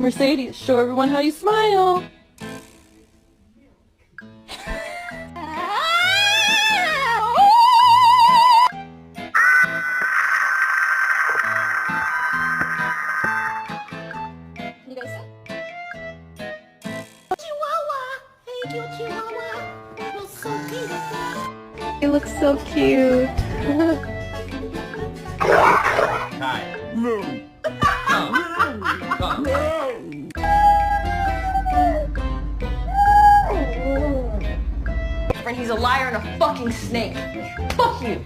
Mercedes, show everyone how you smile. You guys say? Chihuahua! Thank you, Chihuahua. You're so beautiful. You look so cute. Hi. He's a liar and a fucking snake. Fuck you.